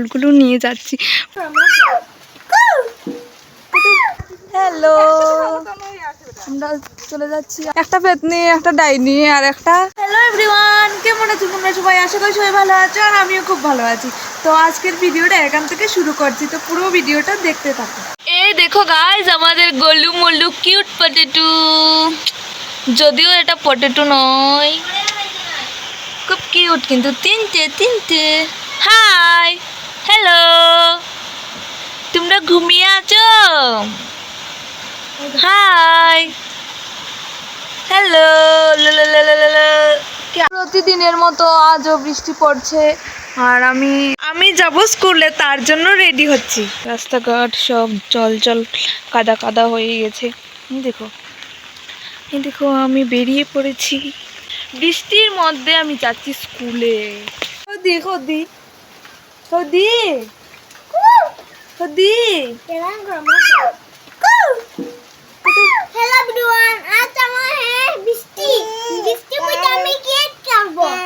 ফুলগুলো নিয়ে যাচ্ছি। হ্যালো, আমরা চলে যাচ্ছি। একটা পেতনি, একটা ডাইনি আর একটা। হ্যালো এভরিওয়ান, কেমন আছো তোমরা সবাই? আশা করি সবাই ভালো আছো আর আমিও খুব ভালো আছি। তো আজকের ভিডিওটা এখান থেকে শুরু করছি, তো পুরো ভিডিওটা দেখতে থাকো। এই দেখো গাইস, আমাদের গোলু মোলু কিউট পটেটো, যদিও এটা পটেটো নয়, খুব কিউট কিন্তু তিনটে। হাই, হ্যালো, তোমরা ঘুমিয়ে আছো? Hi, hello. প্রতিদিনের মতো আজও বৃষ্টি পড়ছে আর আমি যাব স্কুলে, তার জন্য রেডি হচ্ছি। রাস্তাঘাট সব জল কাদা হয়ে গেছে। দেখো আমি বেরিয়ে পড়েছি, বৃষ্টির মধ্যে আমি যাচ্ছি স্কুলে।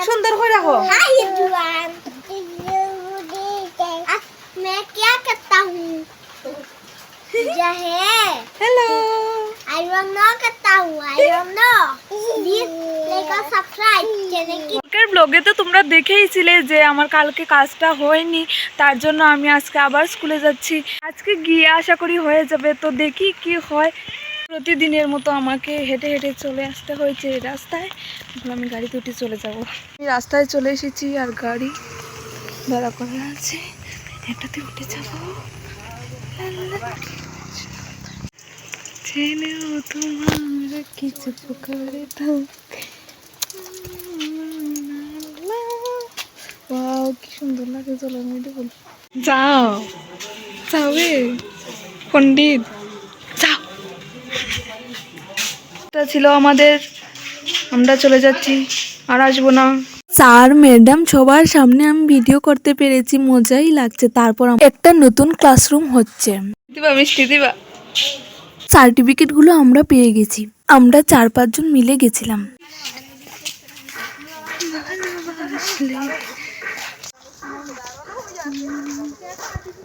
সুন্দর করে রাখো। हेलो, I don't know करता हूँ, I don't know. Please like और subscribe चैनल की। কালকের ব্লগে তো তোমরা দেখেইছিলে যে আমার কালকে কাজটা হয়নি, তার জন্য আমি আজকে আবার স্কুলে যাচ্ছি। আজকে গিয়ে আশা করি হয়ে যাবে, তো দেখি কি হয়। প্রতিদিনের মতো আমাকে হেঁটে হেঁটে চলে আসতে হয়েছে রাস্তায়। এখন আমি গাড়িতে উঠে চলে যাব। আমি রাস্তায় চলে এসেছি আর গাড়ি দাঁড়া করা আছে, এটাতে উঠে যাব। ছেলেও তোমার কিছু করে দাও। ওয়াও, কি সুন্দর লাগে জলের মধ্যে। বল যাও যাবে পণ্ডিত, যাও। এটা ছিল আমাদের, আমরা চলে যাচ্ছি আর আসবো না। স্যার ম্যাডাম সবার সামনে আমি ভিডিও করতে পেরেছি, মজাই লাগছে। তারপর একটা নতুন ক্লাসরুম হচ্ছে, দিবা মিষ্টি দিবা। সার্টিফিকেটগুলো আমরা পেয়ে গেছি। আমরা 4-5 জন মিলে গেছিলাম।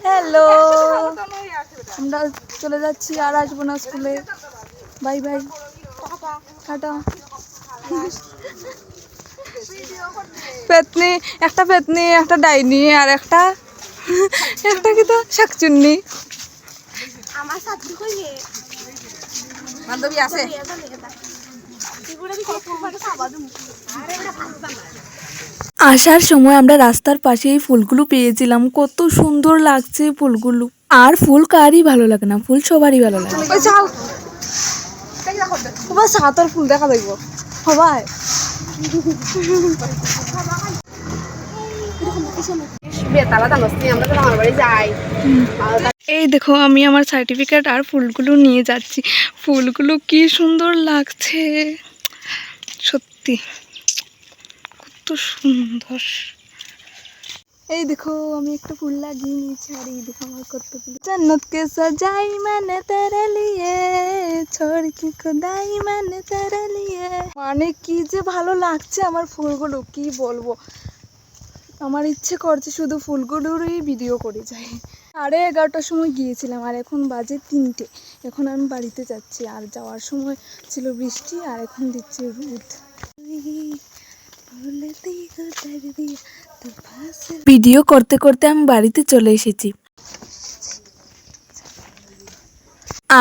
হ্যালো, আমরা চলে যাচ্ছি আর আসবো না স্কুলে। Bye bye, tata. পেতনি, একটা ডাইনি আর একটা কি তো শাকচুন্নি। আমার সাথে কইলে বান্ধবী আছে। আসার সময় আমরা রাস্তার পাশে এই ফুলগুলো পেয়েছিলাম, কত সুন্দর লাগছে ফুলগুলো। আর ফুল কারই ভালো লাগে না, ফুল সবারই ভালো লাগে। সাতর ফুল দেখা যাইব সবাই। এই দেখো আমি আমার সার্টিফিকেট আর ফুলগুলো নিয়ে যাচ্ছি। ফুলগুলো কি সুন্দর লাগছে সত্যি, কত সুন্দর। এই দেখো আমি একটা ফুল লাগিয়ে নিয়েছি আর এই দেখো আমার কতগুলো। জন্নত কে সজাই मैंने तेरे लिए, छोड़ के खुदाई मैंने तेरे लिए। মানে কি যে ভালো লাগছে আমার ফুলগুলো, কি বলবো। আমার ইচ্ছে করছে শুধু ফুলগুলোরই ভিডিও করে যাই। 11:30টার সময় গিয়েছিলাম আর এখন বাজে 3টে। এখন আমি বাড়িতে যাচ্ছি আর যাওয়ার সময় ছিল বৃষ্টি আর এখন দিচ্ছে রোদ। ভিডিও করতে করতে আমি বাড়িতে চলে এসেছি।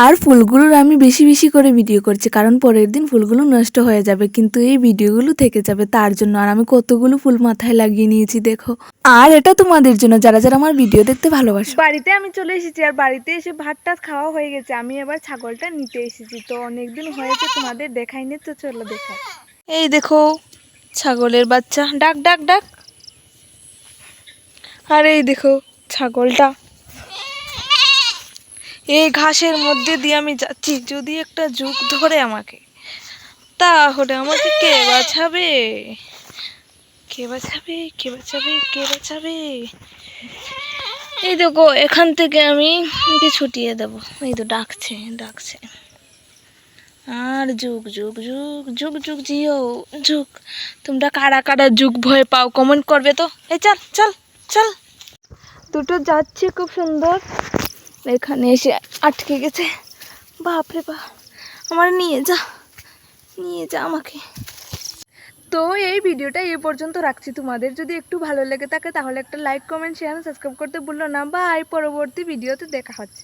আর ফুলগুলোর আমি বেশি বেশি করে ভিডিও করছি, কারণ পরের দিন ফুলগুলো নষ্ট হয়ে যাবে, কিন্তু এই ভিডিওগুলো থেকে যাবে তার জন্য। আর আমি কতগুলো ফুল মাথায় লাগিয়ে নিয়েছি দেখো। আর এটা তোমাদের জন্য, যারা যারা আমার ভিডিও দেখতে ভালোবাসো। বাড়িতে আমি চলে এসেছি আর বাড়িতে এসে ভাত টাত খাওয়া হয়ে গেছে। আমি এবার ছাগলটা নিতে এসেছি, তো অনেকদিন হয়েছে তোমাদের দেখাইনি, তো চলো দেখাই। এই দেখো ছাগলের বাচ্চা, ডাক ডাক ডাক। আর এই দেখো ছাগলটা, এই ঘাসের মধ্যে দিয়ে আমি যাচ্ছি। যদি একটা যুগ ধরে আমাকে, তাহলে আমাকে কে বাঁচাবে, কে বাঁচাবে, কে বাঁচাবে, কে বাঁচাবে। এই দেখো এখান থেকে আমি ছুটিয়ে দেব। এই তো ডাকছে ডাকছে। আর যুগ যুগ যুগ যুগ যুগ জিও যুগ। তোমরা কারা কারা যুগ ভয় পাও কমেন্ট করবে তো। এই চল চল চল। দুটো যাচ্ছে খুব সুন্দর, এখানে এসে আটকে গেছে। বাপরে বাপ, আমার নিয়ে যা আমাকে। তো এই ভিডিওটা এই পর্যন্ত রাখছি। তোমাদের যদি একটু ভালো লেগে থাকে তাহলে একটা লাইক, কমেন্ট, শেয়ার, সাবস্ক্রাইব করতে ভুলো না। বাই, পরবর্তী ভিডিওতে দেখা হচ্ছে।